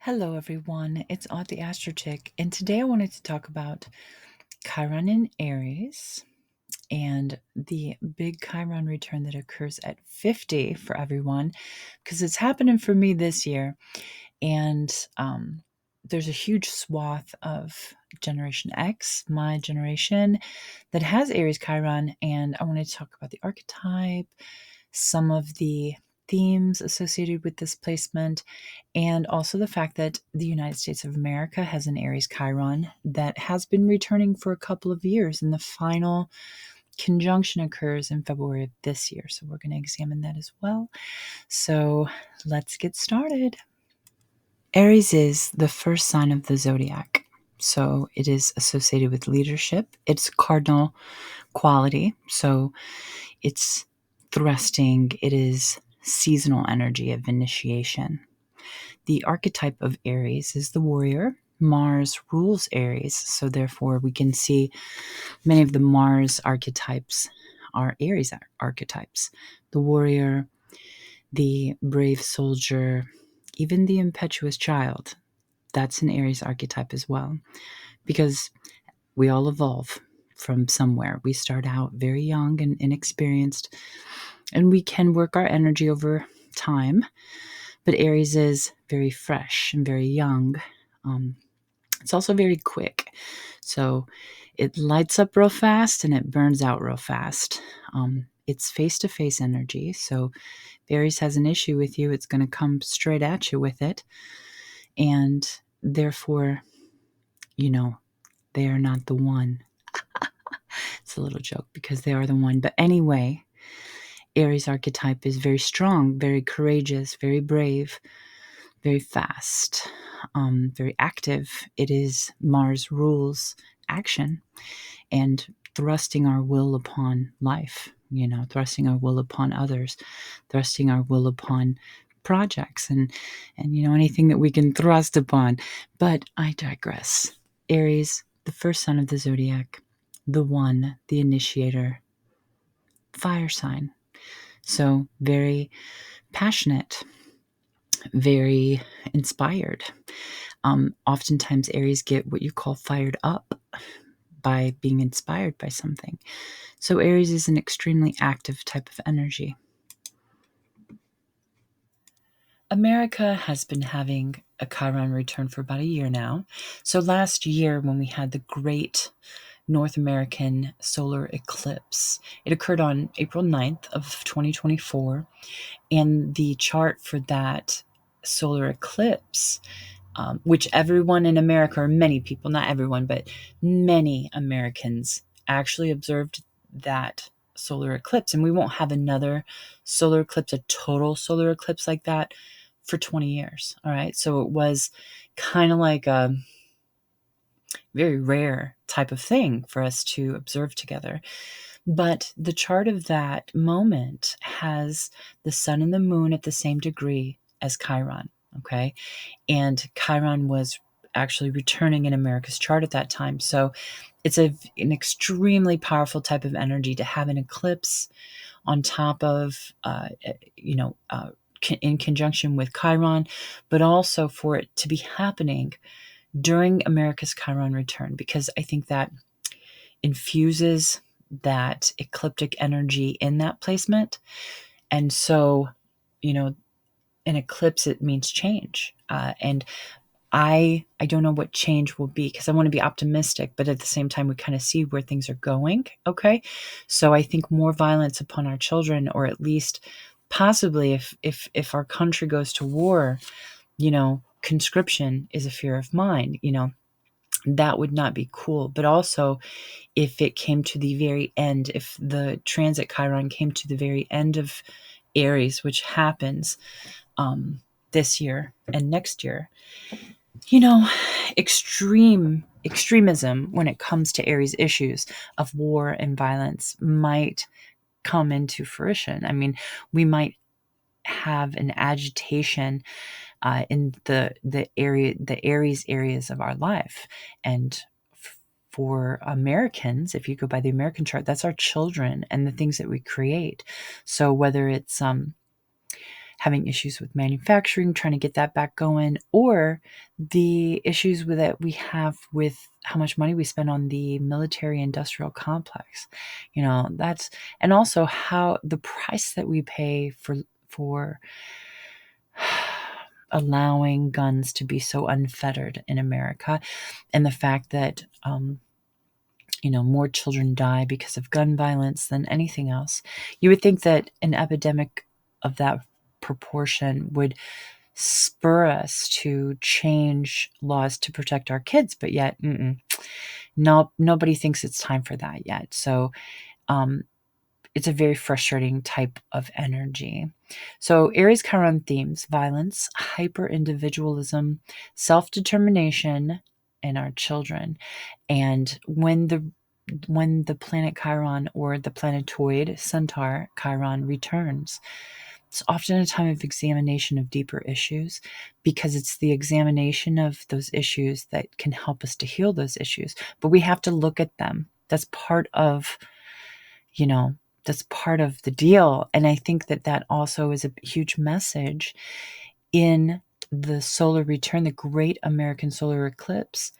Hello, everyone. It's Aunt the Astro Chick, and today I wanted to talk about Chiron in Aries and the big Chiron return that occurs at 50 for everyone, because it's happening for me this year. And there's a huge swath of Generation X, my generation, that has Aries Chiron, and I wanted to talk about the archetype, some of the themes associated with this placement, and also the fact that the United States of America has an Aries Chiron that has been returning for a couple of years, and the final conjunction occurs in February of this year. So we're going to examine that as well. So let's get started. Aries is the first sign of the zodiac. So it is associated with leadership. It's cardinal quality. So it's thrusting. It is seasonal energy of initiation. The archetype of Aries is the warrior. Mars rules Aries, so therefore we can see many of the Mars archetypes are Aries archetypes. The warrior, the brave soldier, even the impetuous child. That's an Aries archetype as well, because we all evolve from somewhere. We start out very young and inexperienced, and we can work our energy over time. But Aries is very fresh and very young. It's also very quick. So it lights up real fast and it burns out real fast. It's face-to-face energy. So if Aries has an issue with you, it's going to come straight at you with it. And therefore, they are not the one. It's a little joke because they are the one. But anyway, Aries archetype is very strong, very courageous, very brave, very fast, very active. It is Mars rules action and thrusting our will upon life, thrusting our will upon others, thrusting our will upon projects and anything that we can thrust upon. But I digress. Aries, the first sign of the zodiac, the one, the initiator, fire sign. So very passionate, very inspired. Oftentimes Aries get what you call fired up by being inspired by something. So Aries is an extremely active type of energy. America has been having a Chiron return for about a year now. So last year, when we had the great North American solar eclipse, it occurred on April 9th of 2024. And the chart for that solar eclipse, which everyone in America, or many people, not everyone, but many Americans actually observed that solar eclipse. And we won't have another solar eclipse, a total solar eclipse like that, for 20 years. All right. So it was kind of like a very rare type of thing for us to observe together. But the chart of that moment has the sun and the moon at the same degree as Chiron. Okay. And Chiron was actually returning in America's chart at that time. So it's an extremely powerful type of energy to have an eclipse on top of, in conjunction with Chiron, but also for it to be happening during America's Chiron return, because I think that infuses that ecliptic energy in that placement. And so, an eclipse, it means change. And I don't know what change will be, because I want to be optimistic, but at the same time, we kind of see where things are going. Okay. So I think more violence upon our children, or at least possibly if our country goes to war, conscription is a fear of mine, that would not be cool. But also, if it came to the very end, if the transit Chiron came to the very end of Aries, which happens this year and next year, extremism when it comes to Aries issues of war and violence might come into fruition. I mean, we might have an agitation in the Aries areas of our life. And for Americans, if you go by the American chart, that's our children and the things that we create. So whether it's having issues with manufacturing, trying to get that back going, or the issues with that we have with how much money we spend on the military industrial complex. That's, and also how the price that we pay for allowing guns to be so unfettered in America, and the fact that more children die because of gun violence than anything else. You would think that an epidemic of that proportion would spur us to change laws to protect our kids, but yet, no, nobody thinks it's time for that yet. So, it's a very frustrating type of energy. So Aries Chiron themes: violence, hyper individualism, self-determination, and our children. And when the planet Chiron, or the planetoid centaur Chiron, returns, it's often a time of examination of deeper issues, because it's the examination of those issues that can help us to heal those issues. But we have to look at them. That's part of, that's part of the deal. And I think that also is a huge message in the solar return, the great American solar eclipse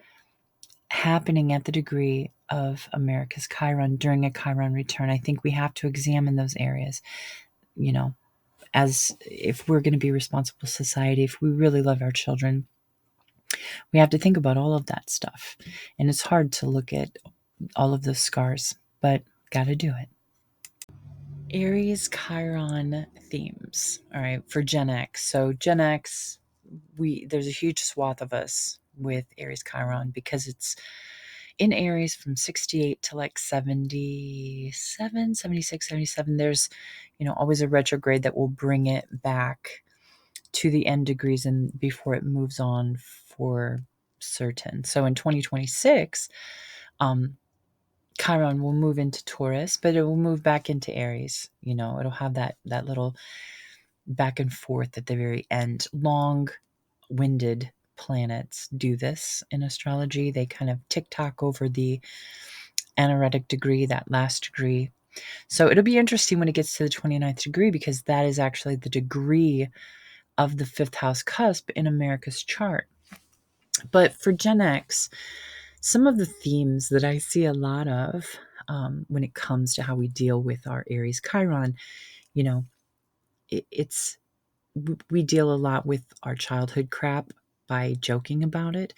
happening at the degree of America's Chiron during a Chiron return. I think we have to examine those areas, as if we're going to be a responsible society, if we really love our children, we have to think about all of that stuff. And it's hard to look at all of those scars, but got to do it. Aries Chiron themes. All right, for Gen X. So Gen X, there's a huge swath of us with Aries Chiron, because it's in Aries from 68 to like 77, 76, 77. There's, always a retrograde that will bring it back to the end degrees and before it moves on for certain. So in 2026, Chiron will move into Taurus, but it will move back into Aries. It'll have that little back and forth at the very end. Long-winded planets do this in astrology. They kind of tick-tock over the anaretic degree, that last degree. So it'll be interesting when it gets to the 29th degree, because that is actually the degree of the 5th house cusp in America's chart. But for Gen X, some of the themes that I see a lot of when it comes to how we deal with our Aries Chiron, it's we deal a lot with our childhood crap by joking about it.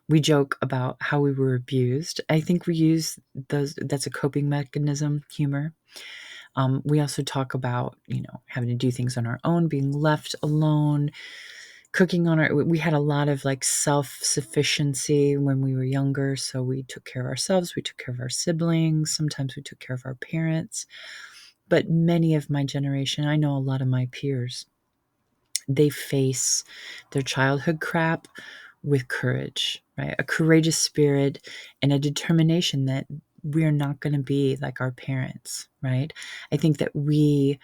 We joke about how we were abused. I think we use those. That's a coping mechanism, humor. We also talk about, having to do things on our own, being left alone, cooking on our. We had a lot of like self-sufficiency when we were younger. So we took care of ourselves. We took care of our siblings. Sometimes we took care of our parents. But many of my generation, I know a lot of my peers, they face their childhood crap with courage, right? A courageous spirit and a determination that we're not going to be like our parents, right? I think that we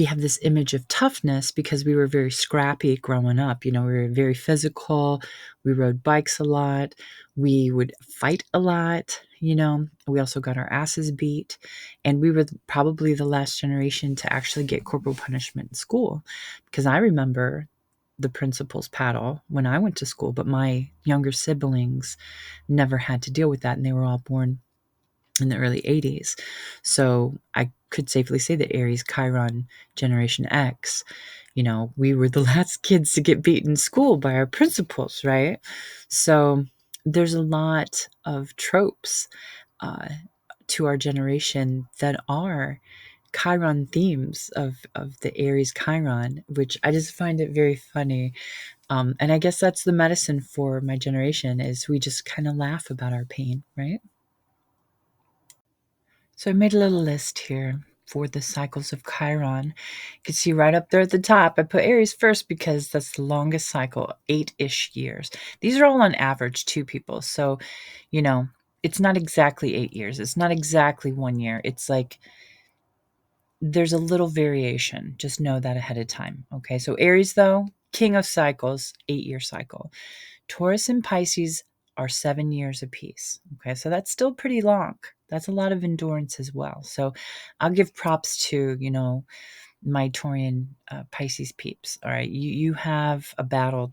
have this image of toughness because we were very scrappy growing up. We were very physical. We rode bikes a lot. We would fight a lot. We also got our asses beat. And we were probably the last generation to actually get corporal punishment in school, because I remember the principal's paddle when I went to school, but my younger siblings never had to deal with that, and they were all born in the early 80s. So I could safely say that Aries Chiron Generation X, we were the last kids to get beaten in school by our principals, right? So there's a lot of tropes to our generation that are Chiron themes of the Aries Chiron, which I just find it very funny. And I guess that's the medicine for my generation, is we just kind of laugh about our pain, right? So I made a little list here for the cycles of Chiron. You can see right up there at the top, I put Aries first because that's the longest cycle, 8-ish years. These are all on average, too, people. So, it's not exactly 8 years. It's not exactly 1 year. It's like there's a little variation. Just know that ahead of time. Okay, so Aries, though, king of cycles, 8-year cycle. Taurus and Pisces are 7 years apiece. Okay, so that's still pretty long. That's a lot of endurance as well. So I'll give props to, my Taurian Pisces peeps. All right, you have a battle,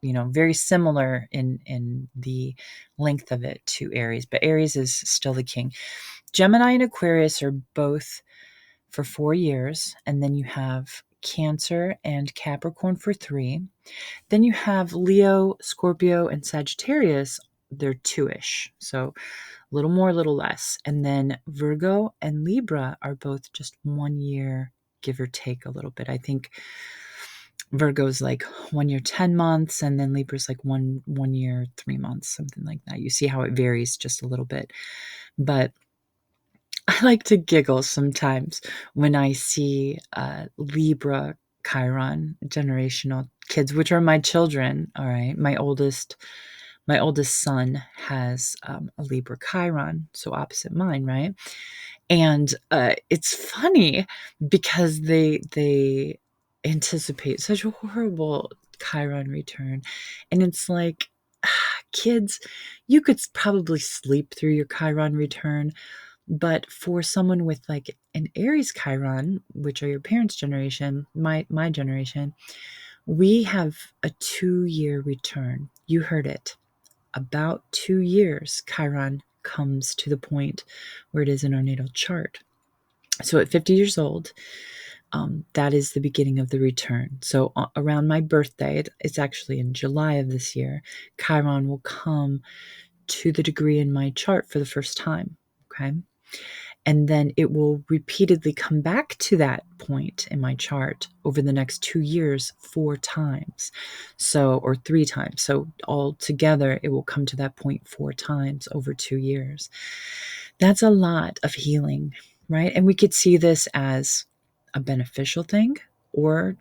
very similar in the length of it to Aries, but Aries is still the king. Gemini and Aquarius are both for 4 years, and then you have Cancer and Capricorn for 3. Then you have Leo, Scorpio, and Sagittarius. They're 2-ish, so a little more, a little less. And then Virgo and Libra are both just 1 year, give or take a little bit. I think Virgo's like 1 year, 10 months, and then Libra's like one year, 3 months, something like that. You see how it varies just a little bit. But I like to giggle sometimes when I see Libra Chiron generational kids, which are my children. All right, my oldest son has a Libra Chiron, so opposite mine, right? And it's funny because they anticipate such a horrible Chiron return, and it's like, kids, you could probably sleep through your Chiron return, but for someone with like an Aries Chiron, which are your parents' generation, my generation, we have a 2-year return. You heard it. About 2 years, Chiron comes to the point where it is in our natal chart. So at 50 years old, that is the beginning of the return. So around my birthday, it's actually in July of this year, Chiron will come to the degree in my chart for the first time. Okay. And then it will repeatedly come back to that point in my chart over the next 2 years 4 times. So, or 3 times. So altogether, it will come to that point 4 times over 2 years. That's a lot of healing, right? And we could see this as a beneficial thing, or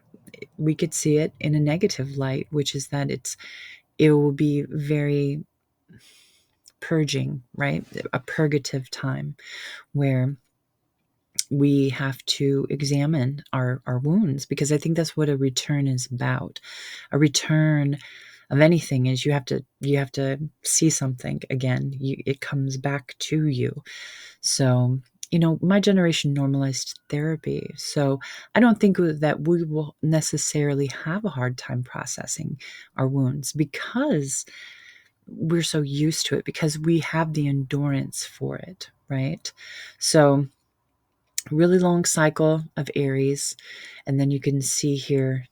we could see it in a negative light, which is that it will be very purging, right? A purgative time where we have to examine our wounds, because I think that's what a return is about. A return of anything is you have to see something again. It comes back to you. So, my generation normalized therapy. So I don't think that we will necessarily have a hard time processing our wounds because we're so used to it, because we have the endurance for it, right? So really long cycle of Aries. And then you can see here,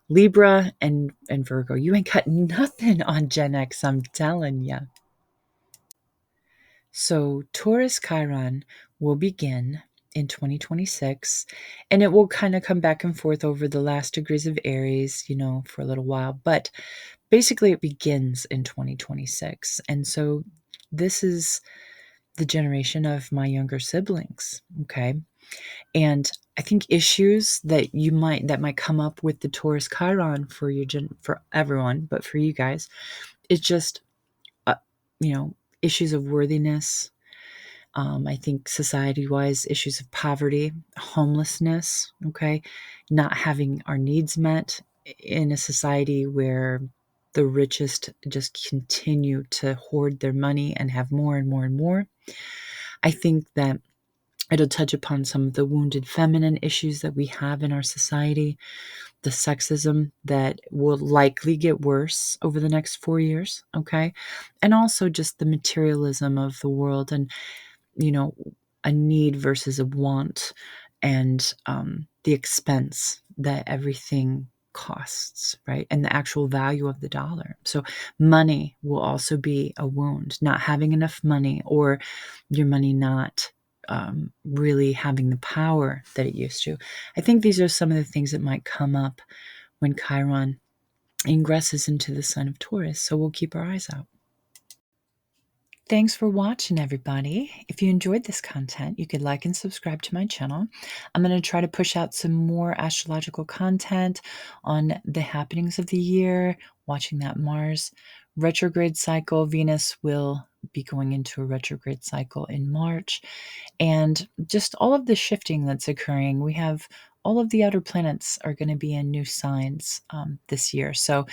Libra and Virgo. You ain't got nothing on Gen X, I'm telling you. So Taurus Chiron will begin in 2026, and it will kind of come back and forth over the last degrees of Aries, for a little while. But basically it begins in 2026. And so this is the generation of my younger siblings. Okay. And I think issues that might come up with the Taurus Chiron for for everyone, but for you guys, it's just uh, issues of worthiness. I think society-wise, issues of poverty, homelessness. Okay, not having our needs met in a society where the richest just continue to hoard their money and have more and more and more. I think that it'll touch upon some of the wounded feminine issues that we have in our society, the sexism that will likely get worse over the next 4 years, okay? And also just the materialism of the world and, a need versus a want, and the expense that everything costs, right? And the actual value of the dollar. So money will also be a wound, not having enough money, or your money not really having the power that it used to. I think these are some of the things that might come up when Chiron ingresses into the sign of Taurus. So we'll keep our eyes out. Thanks for watching, everybody. If you enjoyed this content, you could like and subscribe to my channel. I'm going to try to push out some more astrological content on the happenings of the year, watching that Mars retrograde cycle. Venus will be going into a retrograde cycle in March, and just all of the shifting that's occurring. We have all of the outer planets are going to be in new signs this year. So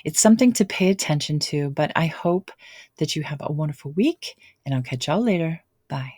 it's something to pay attention to, but I hope that you have a wonderful week, and I'll catch y'all later. Bye.